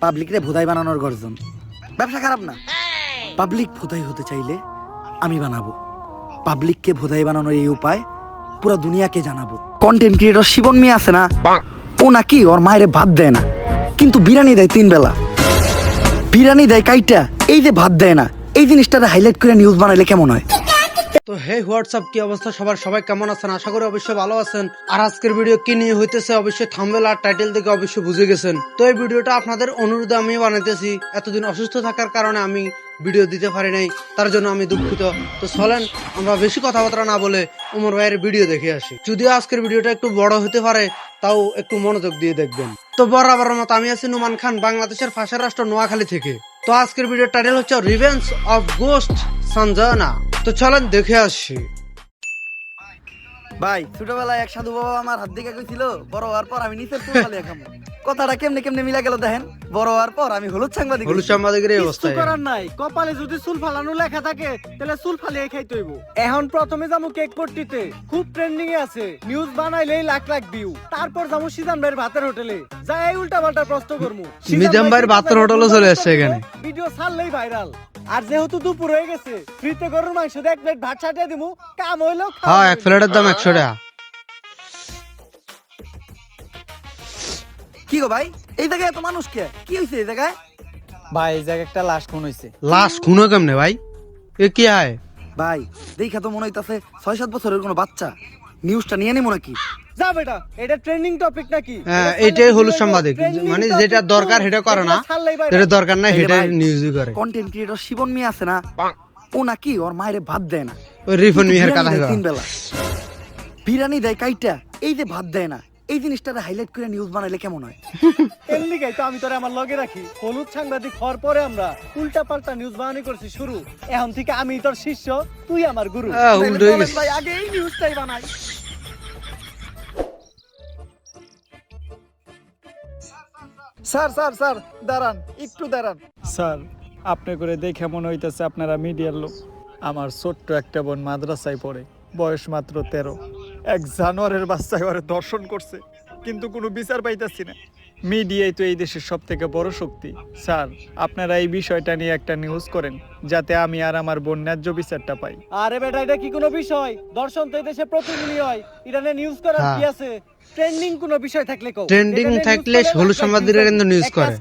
পাবলিকরে ভোদাই বানানোর গর্জন। ব্যবসা খারাপ না, পাবলিক ভোদাই হতে চাইলে আমি বানাবো। পাবলিককে ভোদাই বানানোর এই উপায় পুরো দুনিয়াকে জানাবো। কন্টেন্ট ক্রিয়েটর শিবন মিয়া আছে না, ও নাকি ওর মায়েরে ভাত দেয় না, কিন্তু বিরিয়ানি দেয় 3 বেলা। বিরিয়ানি দেয় কাইটা, এই যে ভাত দেয় না, এই জিনিসটারে হাইলাইট করে নিউজ বানাইলে কেমন হয়? তো হে হোয়াটসঅ্যাপ, কি অবস্থা সবাই কেমন আছেন? আশা করি অবশ্যই ভালো আছেন। আর আজকের ভিডিও কি নিয়ে হইতেছে অবশ্যই থাম্বনেল আর টাইটেল থেকে অবশ্যই বুঝে গেছেন। তো এই ভিডিওটা আপনাদের অনুরোধে আমি বানাইতেছি। এতদিন অসুস্থ থাকার কারণে আমি ভিডিও দিতে পারি নাই, তার জন্য আমি দুঃখিত। তো চলেন আমরা বেশি কথাবার্তা না বলে ওমর ভাইয়ের ভিডিও দেখে আসি। যদিও আজকের ভিডিওটা একটু বড় হতে পারে, তাও একটু মনোযোগ দিয়ে দেখবেন। তো বরাবর মতো আমি আছি নুমান খান, বাংলাদেশের পাশের রাষ্ট্র নোয়াখালী থেকে। তো আজকের ভিডিওর টাইটেল হচ্ছে রিভেঞ্জ অফ গোস্ট সঞ্জনা। তো চলেন দেখে আসি। ভাই ছোটবেলায় এক সাধু বাবা আমার হাত দিকে কইছিল, বড় হওয়ার পর আমি নিচের চুল ফালিয়ে খাবো। কথাটা কেমনে কেমনে মিলা গেল দেখেন। বড় হওয়ার পর আমি হলুদ সাংবাদিক। হলুদ সাংবাদিকের এই অবস্থা। কিছু করার নাই, কপালে যদি চুল ফালানো লেখা থাকে তাহলে চুল ফালিয়ে খাইতে হইব। এখন প্রথমে যাবো কেক পট্টিতে, খুব ট্রেন্ডিং এ আছে, নিউজ বানাইলেই লাখ লাখ ভিউ। তারপর যাবো সিজান ভাইয়ের ভাতের হোটেলে, যাই এই উল্টা পাল্টা প্রশ্ন করবো। মিজাম ভাইয়ের ভাতের হোটেলে চলে আসছে এখানে। Video ছাড়লেই viral. আর যেহেতু দুপুর হয়ে গেছে, ফ্রিতে গরুর মাংস দিয়ে 1 প্লেট ভাত ছাটিয়ে দিমু, কাম হইলো। হ্যাঁ, 1 প্লেটের দাম 100 টাকা। কি গো ভাই, এই জায়গায় এত মানুষ কে? কি হইছে এই জায়গায়? ভাই এই জায়গায় একটা লাশ খুন হইছে। লাশ খুনো কেমনে ভাই? এ কি হয় ভাই দেখা তো মনে হইতাছে 6-7 বছরের কোনো বাচ্চা। নিউজটা নিয়ে নিমু নাকি? যা বেটা, এটা ট্রেন্ডিং টপিক নাকি? হ্যাঁ, এটাই হলুদ সাংবাদিক, মানে যেটা দরকার সেটা করে না, যেটা দরকার নাই সেটা নিউজই করে। কন্টেন্ট ক্রিয়েটর শিবন মিয়া আছে না, ও নাকি ওর মায়েরে ভাত দেয় না, ওই রিফন মিয়ার কথা। 3 বেলা বিরিয়ানি দেয় কাইটা, এই যে ভাত দেয় না, এই জিনিসটারে হাইলাইট করে নিউজ বানাইলে কেমন হয়? এমনি গাই তো আমি তোরে আমার লগে রাখি। হলুদ সাংবাদিক হওয়ার পরে আমরা উল্টা পাল্টা নিউজ বানানি করছি শুরু। এখন থেকে আমি তোর শিষ্য, তুই আমার গুরু। উল্টো হয়ে গেছে। ভাই আগে এই নিউজটাই বানাই। স্যার স্যার স্যার দাঁড়ান, একটু দাঁড়ান। স্যার, আপনি করে দেখে মনে হইতেছে আপনারা মিডিয়ার লোক। আমার ছোট্ট একটা বোন মাদ্রাসায় পড়ে, বয়স মাত্র 13। এক জানোয়ারের বাচ্চা এবারে দর্শন করছে, কিন্তু কোনো বিচার পাইতেছি না। মিডিয়াই তো এই দেশের সব থেকে বড় শক্তি। স্যার, আপনারা এই বিষয়টা নিয়ে একটা নিউজ করেন, যাতে আমি আর আমার বোন ন্যায্য বিচারটা পাই। আরে বেটা, এটা কি কোনো বিষয়? দর্শন তো এই দেশে প্রতিদিনই হয়, এটা নিয়ে নিউজ করার কি আছে? ট্রেন্ডিং কোনো বিষয় থাকলে কও। ট্রেন্ডিং থাকলে হলুদ সাংবাদিকরা কিন্তু নিউজ করে,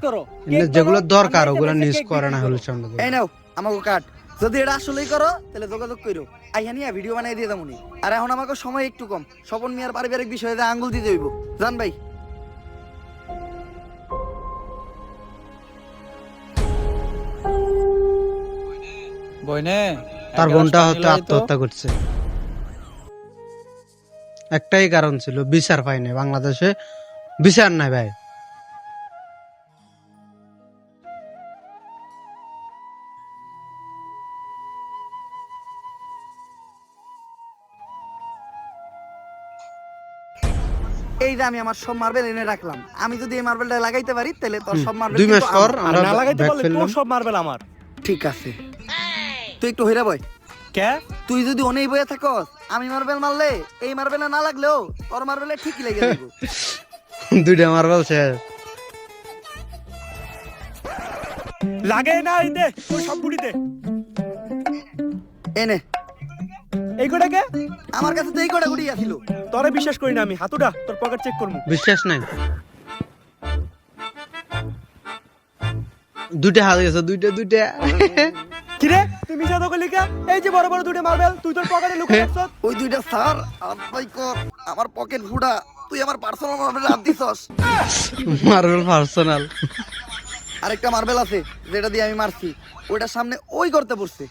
যেগুলো দরকার ওগুলো নিউজ করে না হলুদ সাংবাদিক। এই নাও আমাকে কাট, যদি এটা আসলেই করো তাহলে যোগাযোগ করো, আইয়া নিয়ে ভিডিও বানাই দিয়ে দামুনি। আর এখন আমাকে সময় একটু কম, স্বপন মিয়ার পারিবারিক বিষয়ে আঙ্গুল দিতে হইব। জান ভাই, বইনে তার বোনটা হয়তো আত্মহত্যা করছে। একটাই কারণ ছিল, বিচার পাই নাই বাংলাদেশে, বিচার নাই ভাই। এই যে আমি আমার সব মার্বেল এনে রাখলাম, আমি যদি এই মার্বেলটা লাগাইতে পারি তাহলে তোর সব মার্বেল 2 মাস পর আমরা না লাগাইতে ব্যাক পারলে ফেললাম। তোর সব মারবেল আমার। ঠিক আছে, তুই একটু হইরা বয়। কে? তুই যদি অনেক বয়ে থাকস, আমি মার্বেল মারলে এই মার্বেলে না লাগলেও তোর মার্বেলে ঠিকই লেগে যাবে। 2টা মারবেল শেষ। লাগে না, এই দে তুই সব বুড়ি দে। এনে এই কোটা কে? আমার কাছে তো এই কটা গুড়ি আছিল। তোরে বিশ্বাস করি না আমি, হাতুড়া তোর পকেট চেক করমু। বিশ্বাস নাই। 2টা হাত গেছে, 2টা। কি রে, তুই মিছা তো কইলি কে? এই যে বড় বড় দুটো মার্বেল তুই তোর পকেটে লুকিয়ে রাখছস। ওই 2টা স্যার আপাই কর, আমার পকেট ফুটা, তুই আমার পার্সোনাল মার্বেলে হাত দিছস। Marble personal. আরেকটা মার্বেল আছে যেটা দিয়ে আমি মারছি, ওইটার সামনে ওই করতে পড়ছে।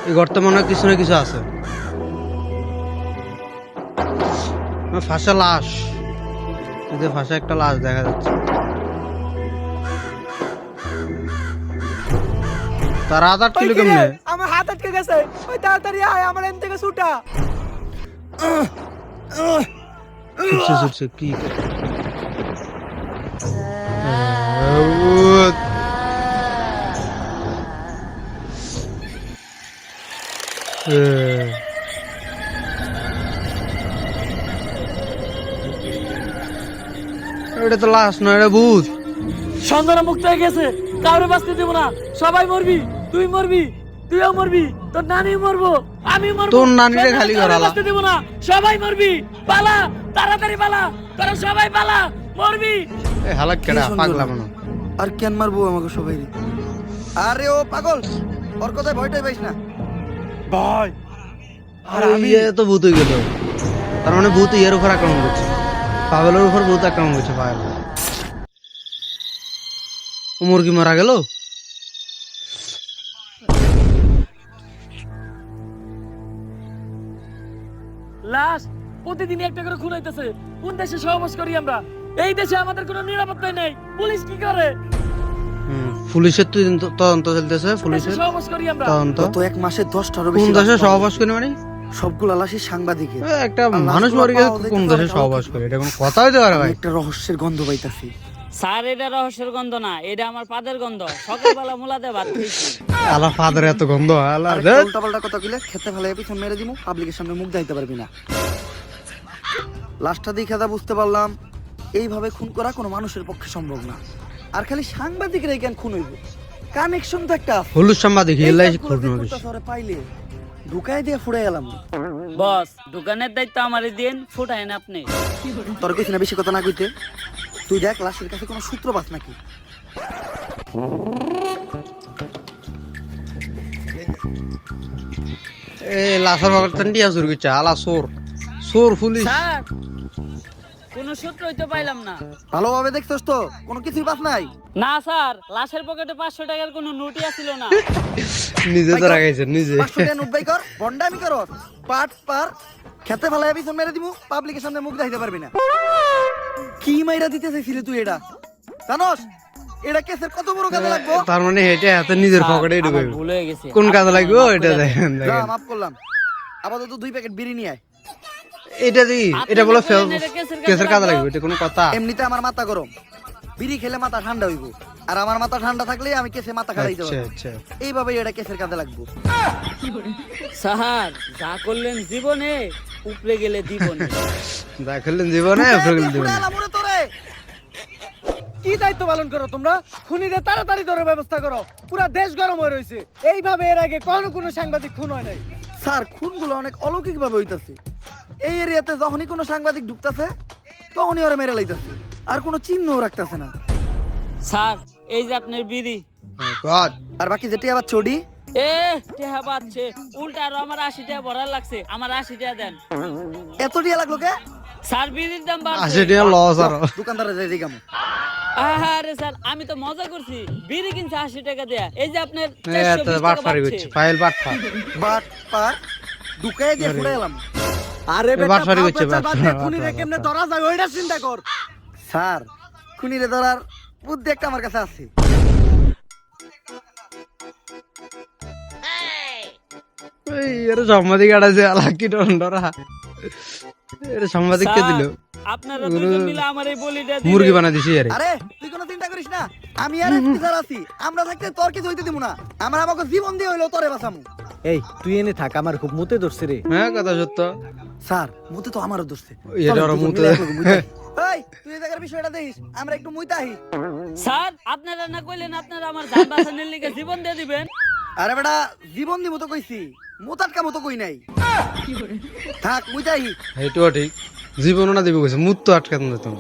এই গর্তে মনে হয় কিছু না কিছু আছে। ফাঁসা লাশ, এতে ফাঁসা একটা লাশ দেখা যাচ্ছে। তার হাত আটকিল কেমনে? আমার হাত আটকে গেছে, ওই তাড়াতাড়ি আয়, আমার এন থেকে ছুটা। ছুটছে কি? এটা তো লাশ নয়, এটা ভূত। সঞ্জনা মুক্ত হয়ে গেছে, কাউরে বাঁচতে দেবো না, সবাই মরবি, তুই মরবি, তুইও মরবি, তোর নানি মরবো, আমি মরবো, তোর নানিরে সঞ্জনা খালি কাউরে করালা। বাঁচতে দেবো না, সবাই মরবি, পালা, তাড়াতাড়ি পালা, তোরা সবাই পালা, মরবি। এই হালাক কেডা কি সুন্দর। পাগলা মনে। আর কেন মারবো আমাকে সবাই? আরে ও পাগল, ওর কথায় ভয়টাই পাইস না। ভাই আর ইয়ে তো ভূত হয়ে গেল। তার মানে ভূত ইয়ের উপর আক্রমণ করছে, পাগলের উপর ভূত আক্রমণ করছে। পাগল মুরগি মারা গেল। লাশ প্রতিদিন একটা করে খুন হইতেছে। কোন দেশে সহবাস করি আমরা? এই দেশে আমাদের কোনো নিরাপত্তা নেই। পুলিশ কি করে? পুলিশের তো তদন্ত চলতেছে, দেশে পুলিশের সহবাস করি আমরা। তদন্ত। গত 1 মাসে 10টারও কোন বেশি দেশে লাশ পাওয়া সহবাস গেছে। করে মানে? সবগুলো লাশই সাংবাদিকের। একটা আর লাশগুলো মানুষ মরে গেছে, পাওয়া যাইতে কোন পারে দেশে কারো সহবাস থেকে। করে? এটা কোনো কথা হইতে পারে আমি ভাই? একটা রহস্যের গন্ধ পাইতাছি। স্যার, এটা রহস্যের গন্ধ না, এটা আমার পাদের গন্ধ। সকালবেলা মুলাতে ভাত খেয়েছি। আলা ফাদার এত গন্ধ, আলা আর ধ্যাৎ। উল্টাপাল্টা কথা কইলে খেতে ফেলে পিছন মেরে দিমু, পাবলিকের সামনে মুখ দেখাইতে পারবি না। লাশটা দেখে দা বুঝতে পারলাম এইভাবে খুন করা কোনো মানুষের পক্ষে সম্ভব না। আর খালি সাংবাদিকরাই কেন খুন হইব? কানেকশন তো একটা আছে। হলুদ সাম্বা দেখি এই এলাই কাজ করে খুব যে নরিস। কুত্তা শহরে পাইলে ঢুকাই দিয়ে ফুড়ে গেলাম। বস, দোকানের দায়িত্ব আমারই দিন, ফুটাইন আপনি। তোর কইছি না বেশি কথা না কইতে। তুই দেখ লাশের কাছে কোনো সূত্র পাস নাকি। এ লাসার বাবার তন্ডিয়া শুরু করছে, আলা সোর সোর পুলিশ। স্যার, কোনো সূত্র হইতে পাইলাম না। ভালোভাবে দেখছস তো? কোনো কিছুই পাস নাই? না স্যার, লাশের পকেটে 500 টাকার কোনো নোটই ছিল না। নিজে তো রাখাইছে নিজে। 500 টাকা নোট বাই কর, বন্ডামি কর। পাট পার খেতে ফেলায় পিছন মেরে দিমু, পাবলিকের সামনে মুখ দেখাইতে পারবি না। কি মাইরা দিতে চাইছিলি তুই এটা? জানোস এটা কেসের কত বড় কাজে লাগবো? তার মানে এটা হাতে নিজের পকেটে ঢুকে আমার ভুল হয়ে গেছে। কোন কাজে আপনি লাগবে আমার এটা মাফ করে দেন। দেখেন যা দেখেন। মাফ করলাম। আপাতত 2 প্যাকেট বিড়ি নিয়ে আয়। এটা দি আপনি এটা বলে যে বললেন এটা কেসের কাজে লাগবে, এটা কোনো কথা? এমনিতে আমার মাথা গরম, বিড়ি খেলে মাথা ঠান্ডা হইব। আর আমার মাথা ঠান্ডা থাকলে আমি কেসে মাথা খাইতে আচ্ছা পারবো। আচ্ছা। এইভাবেই এটা কেসের কাজে লাগবো। স্যার, যা করলেন জীবনে, উপরে গেলে জীবনে। যা খেললেন জীবনে ঢুকাই দিয়ে ফেল ফুড়ে দিবেন। এলাম ওরে তোরে। কি দায়িত্ব পালন করো তোমরা? খুনিদের তাড়াতাড়ি ধরে ব্যবস্থা করো, পুরো দেশ গরম হয়ে রয়েছে। এইভাবে এর আগে কোনো সাংবাদিক খুন হয় নাই। স্যার, খুনগুলো অনেক অলৌকিক ভাবে হইতাছে। এই এরিয়াতে যখনই কোনো সাংবাদিক ঢুকতাছে তখনই ওরা মেরে লাইতাছে, আর কোনো চিহ্নও রাখতাছে না। স্যার, এই যে আপনার বিড়ি। গড আর বাকি যেটি আবার চড়ি, এ টেহা পাচ্ছে, উল্টা আরো আমার 80 টাকা ভরার লাগছে। আমার 80 টাকা দেন। এত টিয়া লাগলো কে? স্যার, বিড়ির দাম বাড়ছে। 80 টাকা লস আর দোকানদারে যাই দিগাম। আরে স্যার, আমি তো মজা করছি। বিড়ি কিনছে 80 টাকা দেয়া। এই যে আপনার এত 420 বাট টাকা ফারি বাড়ছে। করছে, ফাইল বাট ফার। বাট পার ঢুকাই দিয়ে ফুড়ে এলাম। আরে এ বাট ফারি করছে, বাট ফারি। খুনিরে কেমনে ধরা যায় ওইটা চিন্তা কর। স্যার, খুনিরে ধরার বুদ্ধি একটা আমার কাছে আছে। এই এর সাংবাদিক আড়াইছে, আলা কি ডন্ডরা। এর সাংবাদিক কে দিল? আপনারা দুজন মিলে আমার এই বলিটা দিলেন। মুরগি বানা দিছি আরে। আরে তুই কোনো চিন্তা করিস না, আমি আর অফিসার আছি। আমরা থাকতে তোর কিছু হইতে দিব না। আমরা আমাকে জীবন দিয়ে হইলো তোরে বাঁচামু। এই তুই এনে থাক, আমার খুব মুতে ধরছে রে। হ্যাঁ কথা সত্য। স্যার, মুতে তো আমারও দোষে। এটা ওরা মুতে। এই তুই এই জায়গার বিষয়টা দেখিস, আমরা একটু মুইতে আহি। স্যার, আপনারা না কইলেন আপনারা আমার জান বাঁচানোর লিগে জীবন দিয়ে দিবেন? আরে বেটা, জীবন দিব তো কইছি, মুতাটকা মতো কই নাই। থাক মুইতে আহি। এইটাও ঠিক, জীবনও না দিব কইছে, মুত তো আটকাত না তুমি।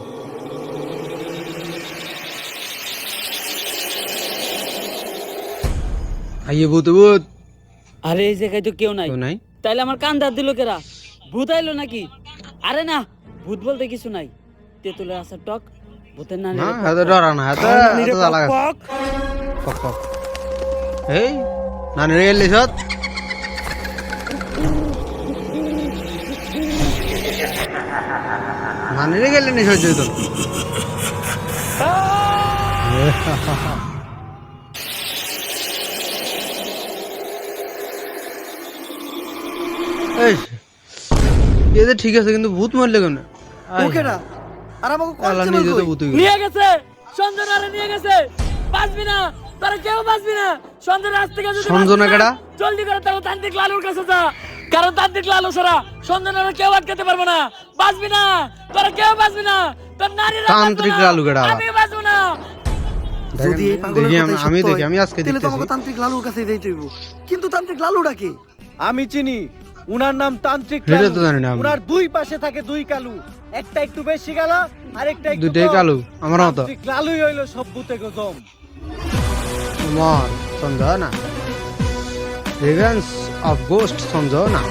আইয়ে ভূত ভূত। আরে এই জায়গায় তো কেউ নাই। কেউ নাই? তাইলে আমার কান্দার দিল কেরা? ভূত আইলো নাকি? আরে না, ভূত বলতে কিছু নাই। তেঁতুলের আসার টক, ভূতের নানি। না এত ডরা না, এত এত জ্বালা গেছে। পক পক। এই নানি রে গেলি সত। নানি রে গেলি নি সহ্য হইতো না। এই এদের ঠিক আছে, কিন্তু ভূত মারলে কেন? ওকে না, আর আমাকে আল্লাহ কনস্টেবল নিজে তো কই? ভূত হয়ে গেল। নিয়ে গেছে, সঞ্জনারে নিয়ে গেছে। বাঁচবি না, তোরা কেউ বাঁচবি না। সঞ্জনা আজ থেকে যদি সঞ্জনা বাঁচবি না, কেডা? জলদি করে তারা তান্ত্রিক লালুর কাছে যা। কারণ তান্ত্রিক লালু ছাড়া সঞ্জনারে কেউ আটকাতে পারবে না। বাঁচবি না, তোরা কেউ বাঁচবি না। তোর নারীরা তান্ত্রিক লালু কেডা? আমি বাঁচবো না। যদি এই পাগলের দেখি কথাই আমি সত্য দেখি হয়, আমি আজকে তাহলে তো দেখতেছি আমাকে তান্ত্রিক লালুর কাছে যাইতে হইব। কিন্তু তান্ত্রিক লালুটা কে? আমি চিনি, উনার নাম তান্ত্রিক এটা লালু। তো জানি না আমি। উনার দুই পাশে থাকে দুই কালু, একটা একটু বেশি গালা আর একটা একটু দুইটাই কম। কালু আমার মতো তান্ত্রিক লালুই হইলো সব ভূতে গজম। মন समझो ना रिवेंज ऑफ गोस्ट समझो ना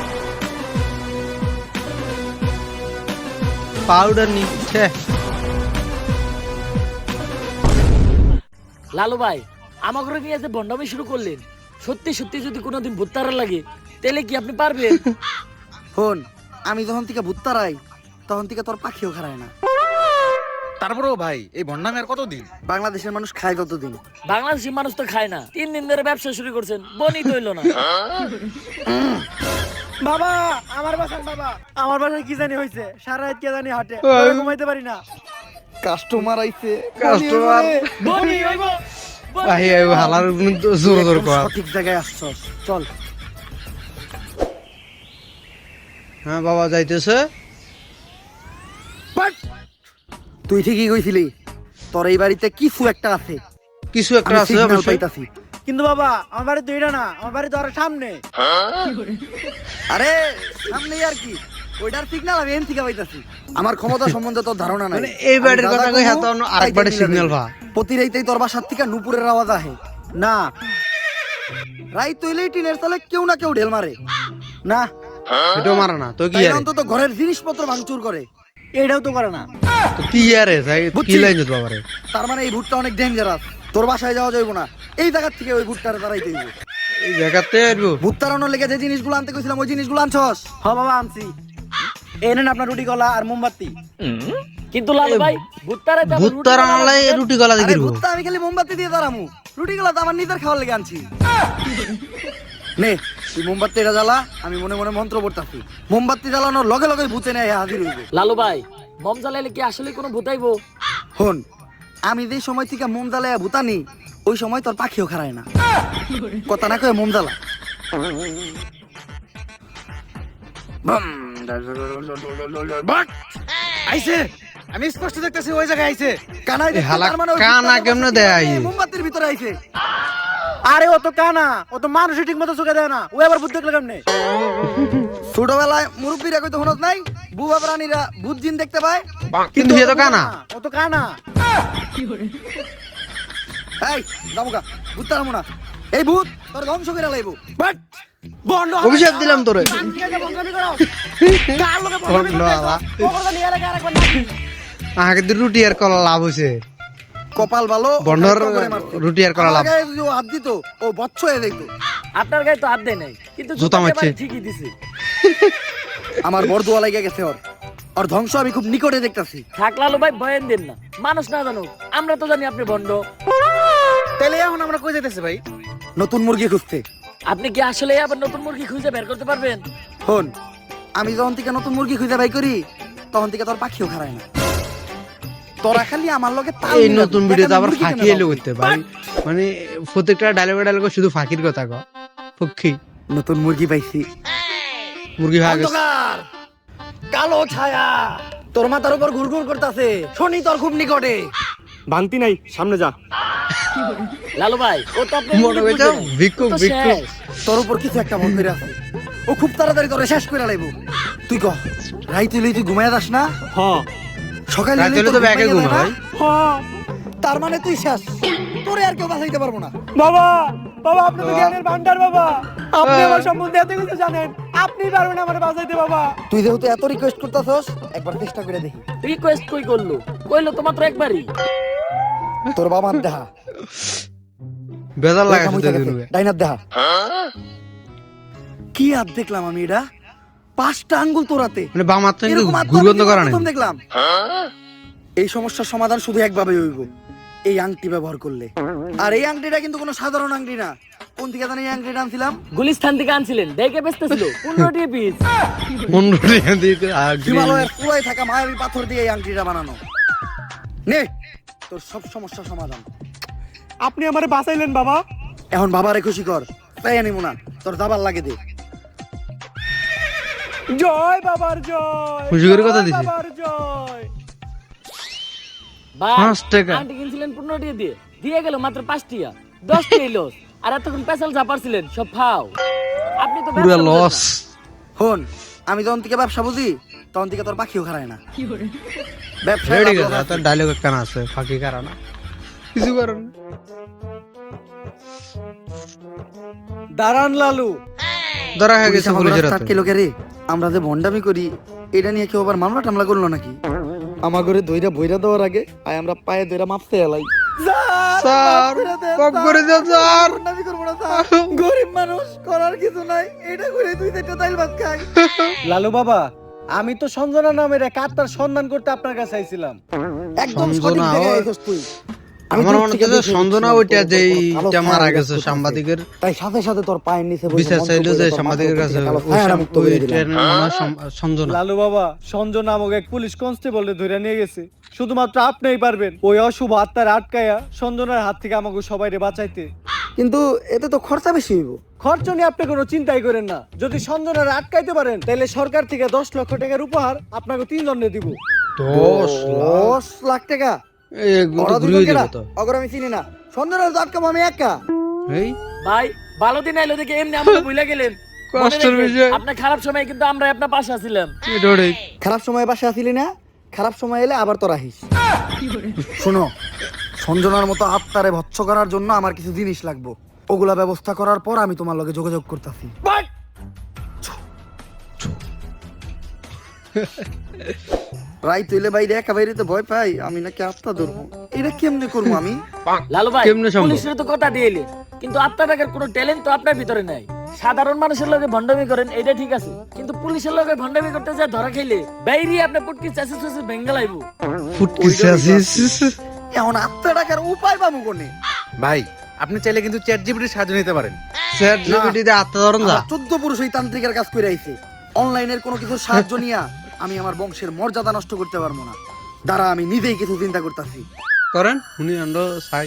पाउडर नीचे লালু ভাই আমাকে নিয়ে যে বন্ডামি শুরু করলেন, সত্যি সত্যি যদি কোনোদিন ভূত তাড়া লাগে তাহলে কি আপনি পারবেন? হন, আমি যখন থেকে ভূত তাড়াই তখন থেকে তোর পাখিও খারায় না। তারপরেও ভাই এই ভন্ডামি আর কতদিন? বাংলাদেশের মানুষ খায় কতদিন? বাংলাদেশের মানুষ তো খায় না, 3 দিন ধরে ব্যবসা শুরু করছেন, বনি তো হইলো না। বাবা আমার বাসায় বাবা, আমার বাসায় কি জানি হয়েছে, সারা রাত কে জানি হাঁটে, ঘুমাইতে পারি না। কাস্টমার আইছে, কাস্টমার বনি হইব, বনি ভাই এই হালার জোর জোর একদম কর সঠিক জায়গায় আসছস। চল। হ্যাঁ বাবা যাইতেছে তুই ঠিকই কইছিলি, তোর এই বাড়িতে কিছু একটা আছে। কিছু একটা আমি আছে signal অবশ্যই পাইতাছি। কিন্তু বাবা আমার বাড়ি দুইটা না, আমার বাড়ি তো আরো সামনে। আরে সামনেই আর কি, ওইটার সিগন্যাল আমি এন থেকে পাইতাছি। আমার ক্ষমতা সম্বন্ধে তোর ধারণা নাই। মানে এই বাড়ির আমি কথা দাদা কই কমু, হাতে আরেক তাই বাড়ির মিলা সিগন্যাল দেই। ভা প্রতি রাইতেই তোর বাসার থেকে নুপুরের আওয়াজ আহে। না রাইত হইলেই টিনের তলে কেউ না কেউ ঢেল মারে। না, এটাও মারা না তো কি তাই আরে অন্তত ঘরের জিনিসপত্র ভাঙচুর করে। এটাও তো করে না। তো কি আরে তাই কি বুঝছি। লাইন যেত বাবারে তার মানে এই ভুট্টা অনেক ডেঞ্জারাস। তোর বাসায় যাওয়া যাইব না, এই জায়গার থেকে ওই ভুট্টারে তারাইতে হইব। এই জায়গাতে আইবো ভূত তাড়ানোর লেগে যে জিনিসগুলো আনতে কইছিলাম ওই জিনিসগুলো আনছস? হ বাবা আনছি, এই নেন আপনার রুটি কলা আর মোমবাতি। কিন্তু লালু ভাই ভূত তাড়াইতে আবার রুটি ভূতটার বানানো আনলাই লাগবে। রুটি গলা আরে দেখিরবো ভুট্টা আমি খালি মোমবাতি দিয়ে দাঁড়ামু, রুটিগুলো তো আমার নিজের খাওয়ার লেগে আনছি। নে তুই মোমবাতি এটা জ্বালা, আমি মনে মনে মন্ত্র পড়তাছি। মোমবাতি জ্বালানোর লগে লগে ভূতে নেয় হাজির হইবে। লালু ভাই মম জ্বালাইলে কি আসলে কোনো ভূত আইবো? হন, আমি যে সময় থেকে মোম জ্বালাইয়া ভূতানি ওই সময় তোর পাখিও খারায় না। কথা না কয়ে মোম জ্বালা। আইছে, আমি স্পষ্ট দেখতেছি ওই জায়গায় আইছে। কানাই দেখতে, হালা তার মানে ওই কানা ভূতটার কেমনে বাসা দেয় থেকে আইয়ে? মোমবাতির ভিতরে আইছে। আরে ও তো কানা, ও তো মানুষই ঠিক মতো চোখে দেয় না, ও আবার ভূত দেখলে কেমনে? ছোটবেলায় মুরব্বীরা কইতো হনত নাই, বুবা প্রাণীরা ভূত জিন দেখতে পায়। কিন্তু হে তো কানা ও তো কানা। এই যাবো ভূত তাড়ামো না, এই ভূত তোর ধ্বংস করে লাইবো। বাট বন্ধ অভিশাপ দিলাম তোরে কার লোকে বন্ধ বন্ধ হালা। করো নিয়ে লাগে আরেকবার নাকি? আগে তো রুটি আর কলা লাভ হইছে কপাল ভালো, বন্ডর ওকে করে মারছে। রুটি আর কলা লাভ আমার গায়ে যদি ও হাত দিত ও বচ্চ হয়ে যেত। আপনার গায়ে তো হাত দেয় নাই, কিন্তু জুতা জুতা মারছে। মারছে ঠিকই দিছে। আমার বরদুয়া লাগে গেছে ওর, ওর ধ্বংস আমি খুব নিকটে দেখতাছি। থাক লালু ভাই ভয়েন দেন না, মানুষ না জানুক, আমরা তো জানি আপনি ভণ্ড। তাহলে এখন আমরা কই যাইতেছি ভাই? নতুন মুরগি খুঁজতে। আপনি কি আসলে আবার নতুন মুরগি খুঁজে বের করতে পারবেন? হন, আমি যখন থেকে নতুন মুরগি খুঁজে বাই করি তখন থেকে তোর পাখিও খারায় না। তোরা খালি আমার লগে তাল এই মিলাবি। নতুন ভিডিওতে দেখেন আবার মুরগি ফাঁকি কেমনে এলো পাবো। করতে ভাই মানে প্রত্যেকটা ডায়লগে শুধু ফাঁকির কথা কও পক্ষী নতুন মুরগি পাইছি। মুরগি ভাগ অন্ধকার, কালো ছায়া তোর মাথার উপর ঘুরঘুর করতেছে, শনি তোর খুব নিকটে। ভাঙতি নাই, সামনে যা। লালু ভাই ও তো আপনি মনে হইছে ভিক্ষুক ভিক্ষুক তোর উপর কিছু একটা মন করে আছে, ও খুব তাড়াতাড়ি তোরে শেষ করে লাইব। তুই কহ রাইত হইলেই তুই ঘুমায় যাস না, হ সকালে রাতে হলে তো ব্যাগে ঘুমা ভাই। হ তার মানে তুই শেষ, তোরে আর কেউ বাঁচাইতে পারবো না। বাবা, বাবা আপনি তো জ্ঞানের ভান্ডার বাবা, আপনি আমার সম্বন্ধে এত কিছু জানেন, আপনি পারবেন আমার বাঁচাইতে বাবা। তুই যেহেতু এত রিকোয়েস্ট করতেছস একবার চেষ্টা করে দেখি। রিকোয়েস্ট কই করলো, কইলো তো মাত্র একবারই। তোর বাবার দেহা বেজার লাগে দেখা শুধু মুইতা গেছে, দিনুকে। ডাইনার দেহা। কি আর দেখলাম আমি এটা, 5টা আঙ্গুল তোরাতে মানে বাম হাত থেকে এরকম হাত তো আমি গুরগন্ধ করা নাই প্রথম দেখলাম। এই সমস্যার সমাধান শুধু একভাবে হইব, এই আংটি ব্যবহার করলে। আর এই আংটিটা কিন্তু কোনো সাধারণ আংটি না। কোন থেকে জানি এই আংটিটা আনছিলাম? গুলিস্তান থেকে আনছিলেন, দেখে বেচতেছিল 15টি পিস। মন্ডলী দিকে হিমালয়ের কুয়ায় থাকা মায়াবী পাথর দিয়ে এই আংটিটা বানানো। নে তোর সব সমস্যার সমাধান। আপনি আমারে বাঁচাইলেন বাবা। এখন বাবারে খুশি কর, তাই আনিমু না, তোর দাবার লাগে দে। জয় বাবার জয়, খুশি করে কথা জয় দিছি। বাবার জয়। ভাই 5 টাকা। আন্টি কিনছিলেন 15টি দিয়ে। দিয়ে গেল মাত্র 5 টিয়া 10 টিয়া লস। আর এতক্ষণ পেছাল ঝাপারছিলেন সব ফাও। আপনি তো পুরো ব্যবসা বুঝেন লস। না। হন, আমি যখন থেকে ব্যবসা বুঝি তখন থেকে তোর পাখিও খারায় না। ব্যবসা রেডি গেছে তোর ডায়লগ কেন আছে ফাঁকি কারা না কিছু কারণ দাঁড়ান লালু। ধরা হয়ে গেছে পুলিশের হাতে। আটকে লোকে রে, আমরা যে ভন্ডামি করি এটা নিয়ে কেউ আবার মামলা টামলা করলো নাকি? আমার ঘরে দইরা বইরা দেওয়ার আগে আয় আমরা পায়ে দইরা মাপতে এলাই। স্যার কম করে দাও স্যার। ভন্ডামি করবো না স্যার, গরিব মানুষ, করার কিছু নাই, এটা করে তুই একটা তাইল ভাত খাই। লালু বাবা, আমি তো সঞ্জনা নামের এক আত্মার সন্ধান করতে আপনার কাছে আইছিলাম। একদম সঠিক সঞ্জনা, জায়গায় আইছস তুই। আমি আমার দূর মনে থেকে হচ্ছে দেখে সঞ্জনা দেখছিলাম ওইটা তোর যেই কালো টা মারা ছায়া গেছে করতেছে। সাংবাদিকের তাই সাথে সাথে তোর পায়ের নিচে বসে বিচার মন্ত্র চাইলো করে যে তোর সাংবাদিকের মাথার কাছে উপর থেকে কালো ওই ছায়াটা মুক্ত করে দিলাম। ট্রেনের মনে হয় সঞ্জনা। লালু বাবা, সঞ্জনা নামক এক পুলিশ কনস্টেবল ধরে নিয়ে গেছে। শুধুমাত্র আপনিই পারবেন ওই অশুভ আত্মার আটকায়া সঞ্জনার হাত থেকে আমাকে সবাইরে বাঁচাইতে। কিন্তু এতে তো খরচা বেশি হইব। খরচ নিয়ে আপনি কোনো চিন্তাই করেন না। যদি সঞ্জনার আটকাইতে পারেন তাহলে সরকার থেকে 10 লক্ষ টাকার উপহার আপনাকে 3 দণ্ডে দিব। 10 লাখ টাকা? এগুলো ওরা ঘুরিয়ে দুজন কেডা? দেবে তো। অগর আমি চিনি না। সঞ্জনার তো আটকাম আমি একা। এই ভাই ভালো দিন আইলো দেখে এমনি আমরা ভুলে গেলেন। মনে কষ্টের রাখবেন, বিষয়। আপনার খারাপ সময় কিন্তু আমরা আপনার পাশে আছিলাম। এটা ওটাই। খারাপ সময় বাসা আসিলি না, খারাপ সময় এলে আবার তোরা আহিস। শোনো, সঞ্জনার মতো আত্মারে ভৎস করার জন্য আমার কিছু জিনিস লাগবে, ওগুলা ব্যবস্থা করার পর আমি তোমার লগে যোগাযোগ করতেছি। রাইত হইলে বাইরে একা বাইরে তো ভয় পাই, আমি নাকি আত্মা ধরবো, এটা কেমনে করবো আমি? লালু ভাই কেমনে সম্ভব? পুলিশের তো কথা দিয়ে এলেন, কিন্তু আপনার টাকার কোনো ট্যালেন্ট তো আপনার ভিতরে নাই। সাধারণ মানুষের লগে ভন্ডামি করেন এটা ঠিক আছে, কিন্তু পুলিশের লগে ভন্ডামি করতে যা ধরা খাইলে বাইরে আপনার পুটকি চাষি চাষি ভেঙ্গে লাইবো। ফুটকিছে আসিস। এখন আত্মা টাকার উপায় পাবো কোনে? ভাই আপনি চাইলে কিন্তু চ্যাট জিপিটির সাহায্য নিতে পারেন। স্যার জিপিটিতে আত্মধরণ যা। 14 পুরুষ ওই তান্ত্রিকের কাজ করে আইছে। অনলাইনের কোনো কিছু সাহায্য নিয়া আমি আমার বংশের মর্যাদা নষ্ট করতে পারবো না। দাঁড়া, আমি নিজেই কিছু চিন্তা করতেছি। করেন উনি আন্ড সাই।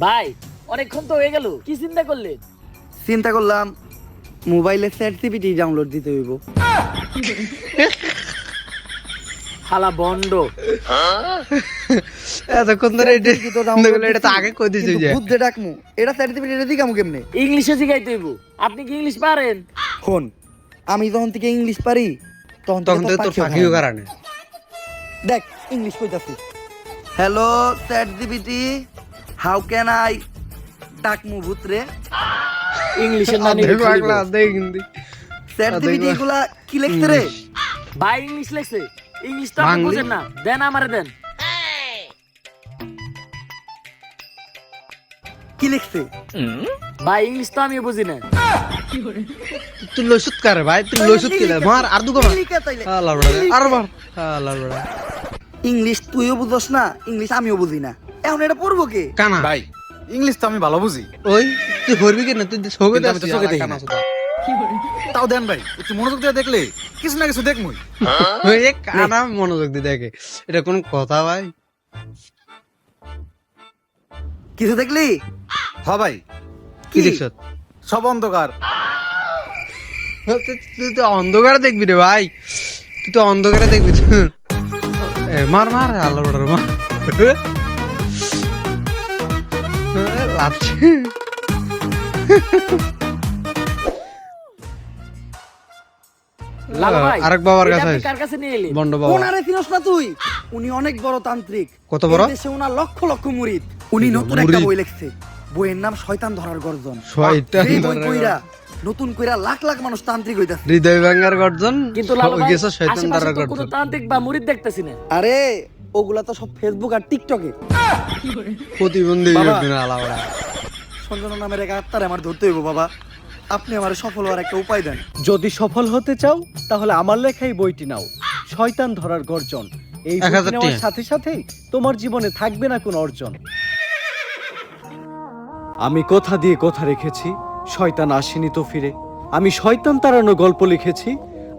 ভাই অনেকক্ষণ তো হয়ে গেল, কি চিন্তা করলেন? চিন্তা করলাম মোবাইলে চ্যাট জিপিটি ডাউনলোড দিতে হইব। হালা বন্ড। এতক্ষণ ধরে এটা এটা তো আগে কই দিছি যে। বুদ্ধে ডাকমু, এটা চ্যাট জিপিটি এটা দিকামু কেমনে? ইংলিশে শিখাইতে হইব। আপনি কি ইংলিশ পারেন? ফোন, আমি যখন থেকে ইংলিশ পারি তখন তখন থেকে তো তোর পাখিও ফাঁকিও খায় না। কারণে। দেখ ইংলিশ কইতাছি। Hello chat GPT, how can I ডাকমু ভূতরে? ইংলিশের নানি দেখো আগলা দেখ হিন্দি। চ্যাট জিপিটি এগুলা কি লিখছে রে? ভাই ইংলিশ লেখছে। ইংলিশ তো আপনি বাংলি? বুঝেন না, দেন আমারে দেন। কি লিখছে? ভাই ইংলিশ তো আমিও বুঝি না। তুই লসুত করে ভাই, তুই লসুত কি মার আর দুগো মার। লিখে তাইলে। আল্লাহ বড়া আর মার। আল্লাহ বড়া ইংলিশ তুইও বুঝছ না, ইংলিশ আমিও বুঝি না, এখন এটা পড়বো কে? কানা ভাই ইংলিশ তো আমি ভালো বুঝি, ওই তুই হরবি কেন? তুই সবে কিন্তু আমি তো চোখে দেখি না। তাও দেন ভাই, একটু মনোযোগ দিয়ে দেখলে কিছু না কিছু দেখমুই। ওই যে কানা মনোযোগ দিয়ে দেখে, এটা কোন কথা ভাই? কিছু দেখলি? হ ভাই, কি দেখছ? সব অন্ধকার। তুই তো অন্ধকারে দেখবি রে ভাই, তুই তো অন্ধকারে দেখবি। এ মার মার আল্লাহ বড় মার। লাচ্ছি লালু ভাই আরেক বাবার এটা কাছে আপনি আইস। কার কাছে নিয়ে এলেন? বন্ড বাবা ওনারে চিনস না তুই? উনি অনেক বড় তান্ত্রিক। কত বড়? এই দেশে ওনার লক্ষ লক্ষ মুরিদ। উনি নতুন একটা মুরিদ? বই লিখছে, বইয়ের নাম শয়তান ধরার গর্জন। শয়তান এই বই ধরার কইরা নতুন কইরা লাখ লাখ মানুষ তান্ত্রিক হইতাছে। হৃদয় ভাঙার গর্জন, কিন্তু লালু ভাই গেছে শয়তান আশেপাশে দ্বারা তো কোনো গর্জন। তান্ত্রিক বা মুরিদ দেখতেছি না। আরে ওগুলা তো সব ফেসবুক আর টিকটকে। প্রতিবন্ধী বাবা। আলাদা। সঞ্জনা নামের এক আত্মারে আমার ধরতে হইব বাবা। আপনি আমার সফল হওয়ার একটা উপায় দেন। যদি সফল হতে চাও তাহলে আমার লেখাই বইটি নাও, শয়তান ধরার গর্জন। এই 1000 বইটি নেওয়ার টাকা। সাথে সাথেই তোমার জীবনে থাকবে না কোনো অর্জন। আমি কথা দিয়ে কথা রেখেছি, শয়তান আসেনি তো ফিরে। আমি শয়তান তাড়ানো গল্প লিখেছি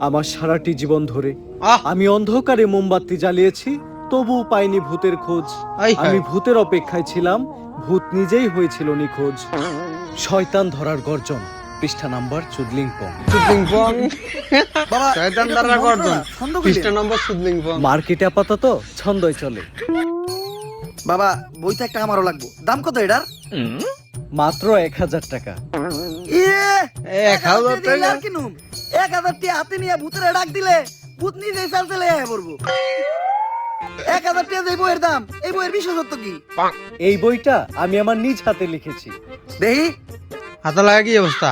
আমার সারাটি জীবন ধরে। আহ! আমি অন্ধকারে মোমবাতি জ্বালিয়েছি, তবুও পাইনি ভূতের খোঁজ। আই হায়। আমি ভূতের অপেক্ষায় ছিলাম, ভূত নিজেই হয়েছিল নিখোঁজ। শয়তান ধরার গর্জন, পৃষ্ঠা নাম্বার চুদলিংপং। সুদলিংপং বাবা শয়তান এটা তো দ্বারা মন্ত্র গর্জন না, ছন্দ কইলেন। পৃষ্ঠা নম্বর সুদলিংপং। মার্কেটে আপাতত ছন্দই চলে। বাবা বইটা একটা আমারও লাগবো, দাম কত এটার? মাত্র 1000 টাকা। ইয়ে 1000 দিলে টাকা আর কিনুম? 1000 টাকা হাতে নিয়ে ভূতের ডাক দিলে ভূত নিজে চালতে লেগে পড়বো। 1000 টাকা যে বইয়ের দাম, এই বইয়ের বিশেষত্ব কি? এই বইটা আমি আমার নিজ হাতে লিখেছি। দেহি হাতে লাগা কি অবস্থা?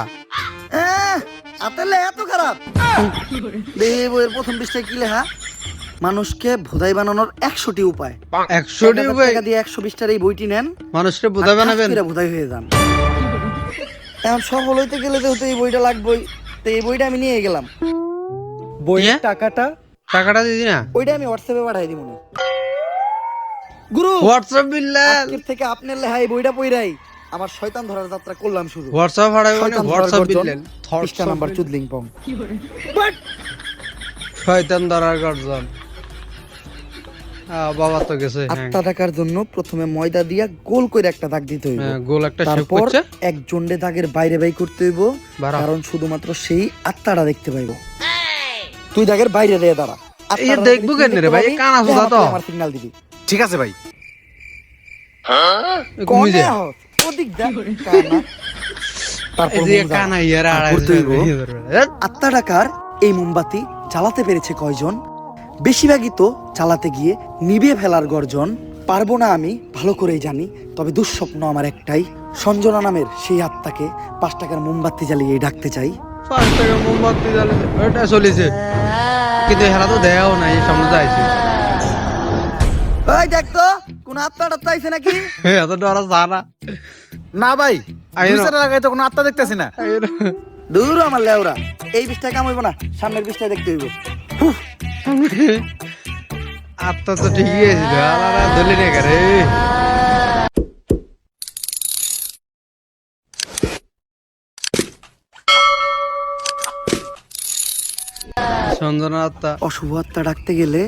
হাতে লে এত খারাপ? দেহি এই বইয়ের প্রথম পৃষ্ঠায় কি লেখা? মানুষকে ভোদাই বানানোর 100টি উপায়। 100টি 1000 উপায় টাকা দিয়ে 120 টাকার এই বইটি নেন, মানুষকে বোঝা বানাবেন। ভোদাই হয়ে যান। এখন সফল হইতে গেলে যেহেতু এই বইটা লাগবেই, তো এই বইটা আমি নিয়ে গেলাম। বইয়ের ইয়ে? টাকাটা টাকাটা দিদি না ওইটা আমি হোয়াটসঅ্যাপে পাঠাই দিব। গুরু হোয়াটসঅ্যাপ বিল্লাল আজকের থেকে আপনার লেহাই বইটা পইরাই আমার শয়তান ধরার যাত্রা করলাম শুরু। হোয়াটসঅ্যাপ হারাইবো না শয়তান ধরার হোয়াটসঅ্যাপ গর্জন, বিল্লাল পৃষ্ঠা নাম্বার চুদলিংপং। শয়তান ধরার গর্জন। বাবা তো গেছে। হ্যাঁ। আত্মা টাকার জন্য প্রথমে ময়দা দিয়া গোল করে একটা দাগ দিতে হইব। হ্যাঁ, গোল একটা শেপ তারপর করছে এক জন্ডে দাগের বাইরে বাই করতে হইব, বাড়া। কারণ শুধুমাত্র সেই আত্মাটা দেখতে পাইব। তুই দাগের বাইরে দিয়ে দাঁড়া। এই যে দেখবো কেন রে ভাই? কানা সুদা তো। আমার সিগন্যাল দিবি। ঠিক আছে ভাই। কমে কোনে যায় হস? ওদিক যা, কানা। তারপর এই যে মোমবাতি। কানা ইয়ারা তারপর তুইব। আত্মা টাকার এই মোমবাতি জ্বালাতে পেরেছে কয়জন? বেশিরভাগই তো জ্বালাতে গিয়ে নিভে ফেলার গর্জন। পারবো না আমি ভালো করেই জানি, তবে দুঃস্বপ্ন আমার একটাই, সঞ্জনা নামের সেই আত্মাকে 5 টাকার মোমবাতি জ্বালিয়ে ডাকতে চাই। 5 টাকা মোমবাতি জ্বালে ওটা চলেছে, কিন্তু হেলা তো দেয়াও নাই, সামনে যাইছে। ওই দেখ তো কোন আত্মাটা চাইছে নাকি? এত ডরা জানা না ভাই, আইনো। 200 টাকায় তো কোনো আত্মা দেখতেছি না। দূর আমার লেওরা, এই বিষটা কাম হইব না, সামনের বিষটা দেখতে হইব। আত্মা তো ঠিকই আছে, আলাদা ধরলি না রে। সঞ্জনা আত্মা অশুভ আত্মা ডাকতে গেলে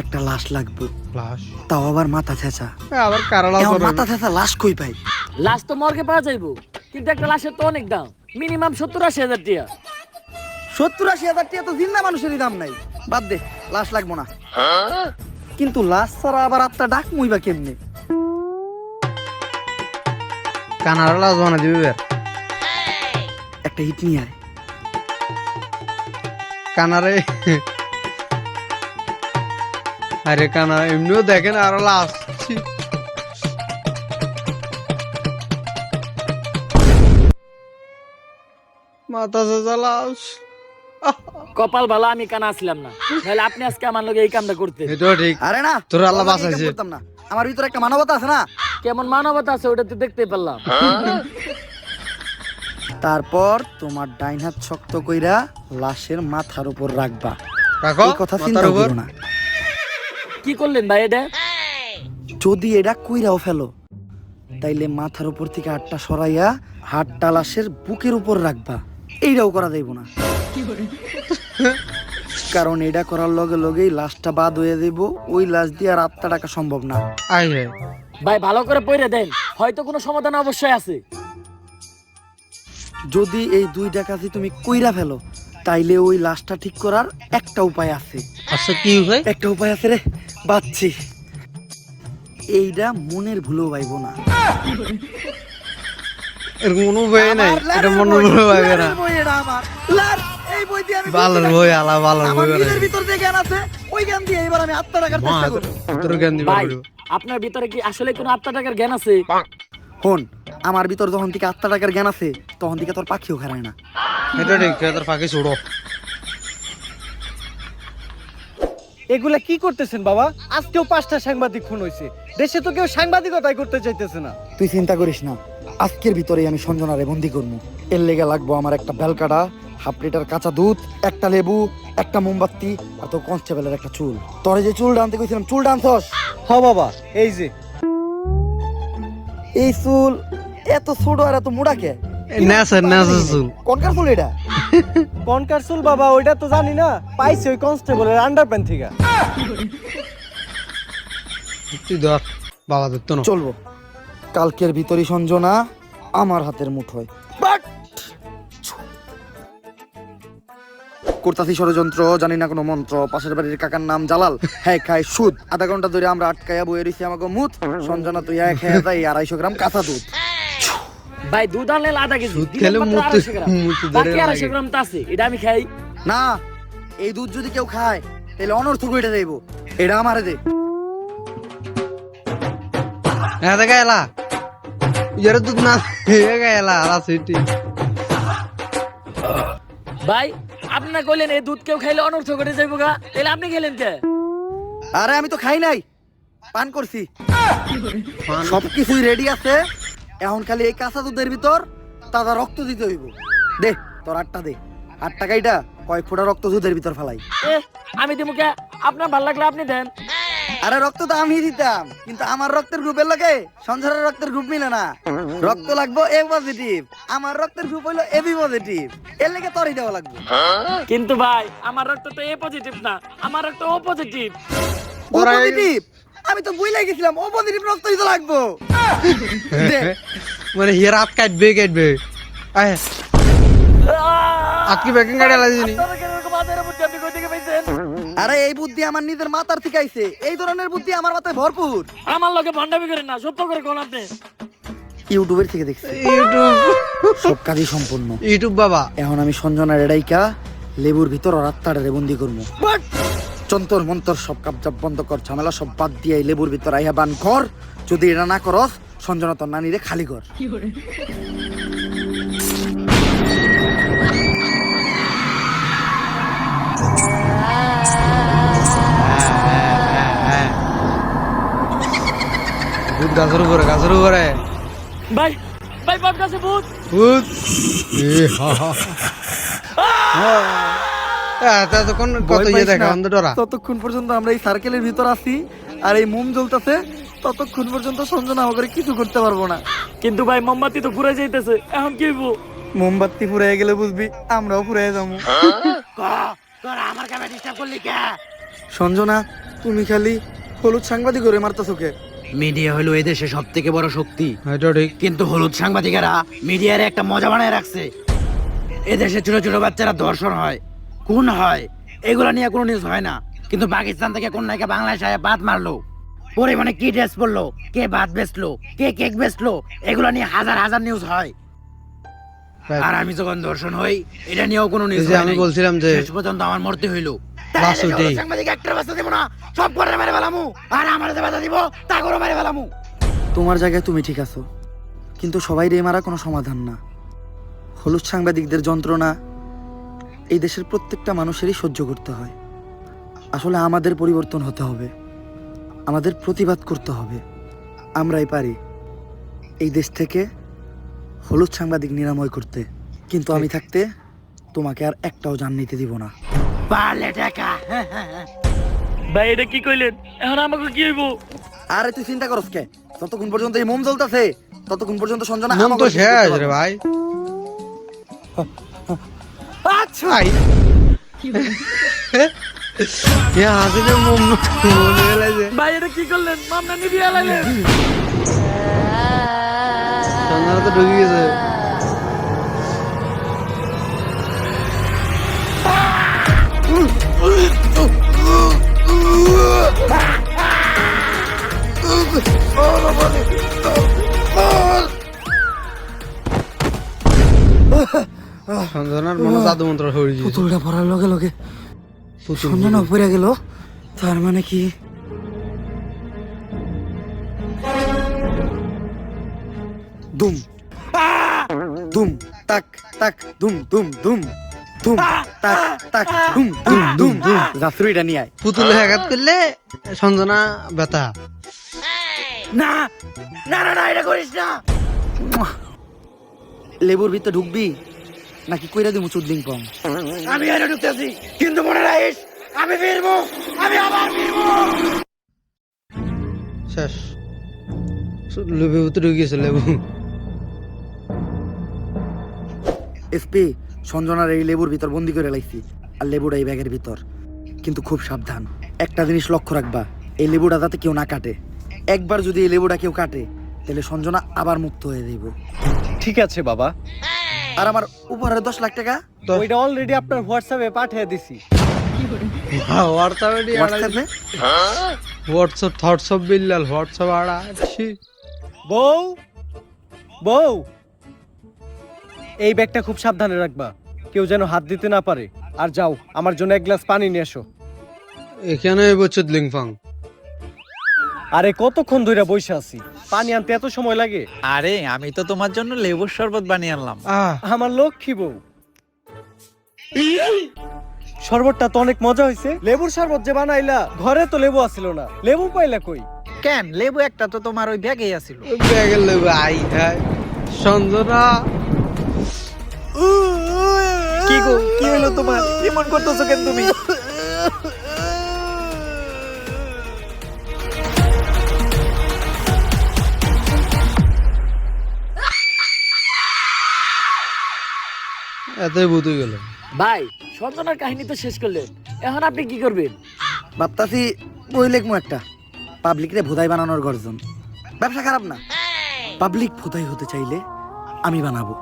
একটা লাশ লাগবে, লাশ, তাও আবার মাথা ছেঁচা। আবার কারালা এখন করে মাথা ছেঁচা লাশ কই পাই? লাশ তো মর্গে পাওয়া যাইবো, কিন্তু একটা লাশের তো অনেক দাম, মিনিমাম 70-80 হাজার টাকা। 70-80 হাজার টাকা তো জিন্দা মানুষেরই দাম নাই। বাদ দে, লাশ লাগবো না। কিন্তু লাশ ছাড়া আবার আত্মা ডাক মুইবা কেমনে? কানারা লাশ বানা দিবি বের। একটা হিট নিয়ে আয়। কানারে আরে কানা এমনিও দেখেন আরো লাশ। মাথা সাজা লাশ। কপাল ভালো আমি কানা আসলাম না, তাহলে আপনি আজকে আমার লগে এই কামটা করতে। এটাও ঠিক। আরে না, তোর আল্লাহ তোর লাগে বাঁচাইছে। এটা করতাম না। আমার ভিতরে একটা মানবতা আছে না। কেমন মানবতা আছে ওটা তো দেখতে পারলাম। তারপর তোমার ডাইন হাত শক্ত কইরা লাশের মাথার উপর রাখবা। রাখো এই কথা মাথার চিন্তা উপর। করো না। কি করলেন ভাই এটা? যদি এটা কইরাও ফেলো, তাইলে মাথার উপর থেকে হাতটা সরাইয়া হাতটা লাশের বুকের উপর রাখবা। এইটাও করা যাইব না, কারণ এটা করার লগে লগেই লাশটা বাদ হয়ে যাইব। ওই লাশ দিয়ে আর আত্মা ডাকা সম্ভব না। আয় রে ভাই ভালো করে পড়ে দেন, হয়তো কোনো সমাধান অবশ্যই আছে। যদি এই 2 ডাকাতি তুমি কইরা ফেলো, তাইলে ওই লাশটা ঠিক করার একটা উপায় আছে। আচ্ছা কি ভাই? একটা উপায় আছে রে, বাচ্চি। এইটা মনের ভুলেও পাইব না। এর কোনো বই নাই, আমার এটা লারের মনে বই, মনে ভাবে না। লারের বই এটা আমার। লার, এই বই দিয়ে আমি বালার বুঝতে বই পারছি। আলা বালার আমার বই নিজের ভিতর যে জ্ঞান আছে, ওই জ্ঞান দিয়ে এবার আমি আত্মা ডাকার চেষ্টা করব। তোর জ্ঞান দিবা ভাই বলিব। আপনার ভিতরে কি আসলে কোনো আত্মা টাকার জ্ঞান আছে? হন, আমার ভিতর যখন থেকে আত্মা ডাকার জ্ঞান আছে, তখন থেকে তোর পাখিও খারায় না। এটা ঠিক, তোর ফাঁকি ছুড়ো। এগুলা কি করতেছেন বাবা? আজকেও 5টা সাংবাদিক খুন হয়েছে, দেশে তো কেউ সাংবাদিকতাই করতে চাইতেছে না। তুই চিন্তা করিস না, আজকের ভিতরেই আমি সঞ্জনারে বন্দি করবো। এর লেগে লাগবো আমার একটা বেলকাটা, 1/2 লিটার কাঁচা দুধ, একটা লেবু, একটা মোমবাতি, আর তোর কনস্টেবলের একটা চুল। তোরে যে চুল আনতে কইছিলাম, চুল আনছস? হ বাবা, এই যে এই চুল এত ছোট আর এত মোটা কে? নেসে নেসে চুল। কোনকার চুল এটা? কনকার চুল বাবা, ওইটা তো জানি না, পাইছি ওই কনস্টেবলের আন্ডারপ্যান্ট থেকে। তুই ধর, বাবা দেখতো না। চলবো, কালকের ভিতরই সঞ্জনা আমার হাতের মুঠোয়। বাট করতাছি ষড়যন্ত্র, জানি না কোনো মন্ত্র। পাশের বাড়ির কাকার নাম জালাল, হ্যাঁ খায় সুদ। আধা ঘন্টা ধরে আমরা আটকাইয়া বয়ে রয়েছি আমাকে মুত। সঞ্জনা তুই খেয়ে যাই 250 গ্রাম কাঁচা দুধ। ভাই দুধ আনলে আধা কেজি, দিলেন খেলে মাত্র মুত 250 গ্রাম। মুত বাকি ধরে 250 গ্রাম তো আছে, এটা আমি খাই। না, এই দুধ যদি কেউ খায় তাহলে অনর্থক হইতে যাইব। এটা আমারে দে। হ্যাঁ দেখা এলা ইয়ার দুধ না এগা এলা আলা সিটি ভাই আপনি না কইলেন এই দুধ কেউ খাইলে অনর্থ করে যাইবো গা, তাহলে আপনি খেলেন কে? আরে আমি তো খাই নাই, পান করছি। সবকিছুই রেডি আছে, এখন খালি এই কাঁচা দুধের ভিতর তাজা রক্ত দিতে হইব। দে তোর 8টা দে। 8 টাকাইটা কয়েক ফোঁটা রক্ত দুধের ভিতর ফেলাই। এ আমি দিমু কে? আপনার ভাল লাগলে আপনি দেন। আরে রক্ত তো আমি দিতাম, কিন্তু আমার রক্তের গ্রুপের লগে সঞ্জয়ের রক্তের গ্রুপ মিলে না। রক্ত লাগবো এ পজিটিভ, আমার রক্তের গ্রুপ হইলো এবি পজিটিভ। এর লেগে তোরই দেওয়া লাগবে। কিন্তু ভাই আমার রক্ত তো এ পজিটিভ না, আমার রক্ত ও পজিটিভ। ও পজিটিভ? আমি তো বুঝলাই গেছিলাম ও পজিটিভ রক্তই তো লাগবো। দে। মানে হিয়ার হাত কাটবে আয় আজকে ব্যাকিং গাড়ি আলা দিনি আরে এই বুদ্ধি আমার নিজের মাথার থেকে আইছে। এই ধরনের বুদ্ধি আমার মাথায় ভরপুর। আমার লগে ভন্ডামি করেন না, সত্য করে কোন আপনি। ইউটিউবের থেকে দেখছি, ইউটিউব সব কাজই সম্পূর্ণ। ইউটিউব বাবা এখন আমি সঞ্জনার এডাইকা লেবুর ভিতর ওর আত্মাটারে বন্দি করবো। চন্তর মন্তর সব কাপজাপ বন্ধ কর, ঝামেলা সব বাদ দিয়ে এই লেবুর ভিতর আইয়া বান কর। যদি এটা না করস সঞ্জনা তোর নানিরে খালি কর। ভূত গাছের উপরে ভাই ভাই বাপ কাছে ভূত। ভূত তখন কত ইয়ে দেখা অন্ধ ডরা ততক্ষণ পর্যন্ত আমরা এই সার্কেলের ভিতর আছি আর এই মোম জ্বলতেছে, ততক্ষণ পর্যন্ত সঞ্জনা আমাকে কিছু করতে পারবো না। কিন্তু ভাই মোমবাতি তো ঘুরে যাইতেছে, এখন কি হইব? মোমবাতি ফুরাই গেলে বুঝবি আমরাও ফুরাই যাবো। আমার কামে ডিস্টার্ব করলি কে? সঞ্জনা তুমি খালি হলুদ সাংবাদিক করে মারতেছো কে? মিডিয়া হলো এদেশে সব থেকে বড় শক্তি, এটা ঠিক কিন্তু হলুদ সাংবাদিকেরা মিডিয়ার একটা মজা বানায় রাখছে। এদেশে ছোট ছোট বাচ্চারা ধর্ষণ হয়, খুন হয়, এগুলা নিয়ে কোনো নিউজ হয় না। কিন্তু পাকিস্তান থেকে কোন নায়িকা বাংলাদেশ আয়া বাত মারলো, পরে মানে কি ড্রেস পরলো, কে ভাত বেচলো, কে কেক বেচলো, এগুলা নিয়ে হাজার হাজার নিউজ হয়। আর আমি যখন ধর্ষণ হই এটা নিয়েও কোনো নিউজ হয় আমি নাই। বলছিলাম যে শেষ পর্যন্ত আমার মরতে হইলো। বাসুদেই। সাংবাদিক একটা বাচ্চা দিব না, সব করে মেরে ফেলামু। আর আমার যে বাধা দিব তা করে মেরে ফেলামু। তোমার জায়গায় তুমি ঠিক আছো, কিন্তু সবাই রে মারা কোনো সমাধান না। হলুদ সাংবাদিকদের যন্ত্রণা এই দেশের প্রত্যেকটা মানুষেরই সহ্য করতে হয়। আসলে আমাদের পরিবর্তন হতে হবে, আমাদের প্রতিবাদ করতে হবে। আমরাই পারি এই দেশ থেকে হলুদ সাংবাদিক নিরাময় করতে। কিন্তু আমি থাকতে তোমাকে আর একটাও জান নিতে দিব না। পারলে টাকা ভাই এটা কি কইলেন? এখন আমাকে কি হইব? আরে তুই চিন্তা করস কে? যতক্ষণ পর্যন্ত এই মোম জ্বলতেছে ততক্ষণ পর্যন্ত সঞ্জনা মন তো আমাকে কিছু করতে শেষ পারবে রে না। ভাই আচ্ছা হাসিলে মনে গেলাইছে ভাই এটা কি করলেন? মামলা নিবি আলাইলেন। সন্ধ্যা তো ঢুকে গেছে সঞ্জনার মনে জাদু মন্ত্র হয়ে গেছে পুতুলটা পড়ার লগে লগে সঞ্জনা উপরে গেল, তার মানে কি দুম দুম তাক তাক দুম দুম দুম দুম তাক তাক দুম দুম দুম দুম। জাফরিটা নিয়ে আয়। পুতুলে আঘাত করলে সঞ্জনা ব্যথা না না না না এটা করিস না। লেবুর ভিতরে ঢুকবি নাকি কইরা দিমু চুদলিং পং? আমি এনে ঢুকতেছি, কিন্তু মনে রাখিস আমি ফিরবো, আমি আবার ফিরবো। শেষ লেবু তো ঢুকে গেছে লেবু এসপি সঞ্জনার এই লেবুর ভিতর বন্দি করে লাইছি, আর লেবুটা এই ব্যাগের ভিতর। কিন্তু খুব সাবধান, একটা জিনিস লক্ষ্য রাখবা, এই লেবুটা যাতে কেউ না কাটে। একবার যদি এই লেবুটা কেউ কাটে তাহলে সঞ্জনা আবার মুক্ত হয়ে যাইব। ঠিক আছে বাবা। আর আমার উপহারের 10 লাখ টাকা ওইটা অলরেডি আপনার হোয়াটসঅ্যাপে পাঠিয়ে দিছি। হোয়াটসঅ্যাপে হোয়াটসঅ্যাপ বিল্লাল হোয়াটসঅ্যাপ আড়াচ্ছি। বউ বউ, এই ব্যাগটা খুব সাবধানে রাখবা, কেউ যেন হাত দিতে না পারে। আর যাও, আমার জন্য এক গ্লাস পানি নিয়ে এসো। এখানে বচত লিংফাং। আরে কতক্ষণ ধরে বসে আছি, পানি আনতে এত সময় লাগে? আরে আমি তো তোমার জন্য লেবুর শরবত বানিয়ে আনলাম। আমার লক্ষ্মী বউ। শরবতটা তো অনেক মজা হয়েছে। লেবুর শরবত যে বানাইলা, ঘরে তো লেবু আসিল না, লেবু পাইলা কই? কেন, লেবু একটা তো তোমার ওই ব্যাগেই আছিল। ব্যাগের লেবু আই খায় সঞ্জনা। কি গো, কি হলো তোমার? এমন করতেছো কেন তুমি? এতই বুঝে গেল। ভাই সঞ্জনার কাহিনী তো শেষ করলেন, এখন আপনি কি করবেন? ভাবতাছি বই লিখমু একটা, পাবলিক রে ভোদাই বানানোর গর্জন। ব্যবসা খারাপ না, পাবলিক ভোদাই হতে চাইলে আমি বানাবো।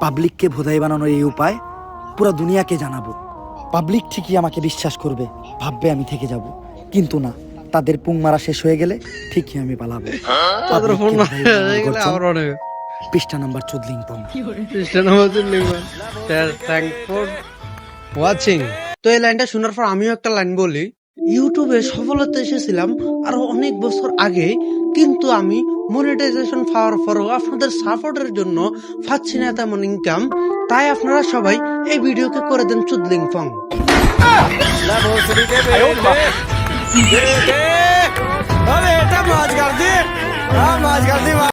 পাবলিককে ভোদাই বানানোর এই উপায় পুরো দুনিয়াকে জানাবো। পাবলিক ঠিকই আমাকে বিশ্বাস করবে, ভাববে আমি থেকে যাব, কিন্তু না, তাদের পুং মারা শেষ হয়ে গেলে ঠিকই আমি পালাবো। তাদের ফোন পাবলিককে ভোদাই বানানোর গেলে গর্জন। আবার অনেক পৃষ্ঠা নাম্বার 14 লিংপং। ওয়াচিং। তো এই লাইনটা শোনার পর আমিও একটা লাইন বলি। ইউটিউবে সফলতা এসেছিলাম আরো অনেক বছর আগে, কিন্তু আমি মনিটাইজেশন পাওয়ার পরও আপনাদের সাপোর্টের জন্য পাচ্ছি না তেমন ইনকাম। তাই আপনারা সবাই এই ভিডিওকে করে দেন চুদলিং ফং।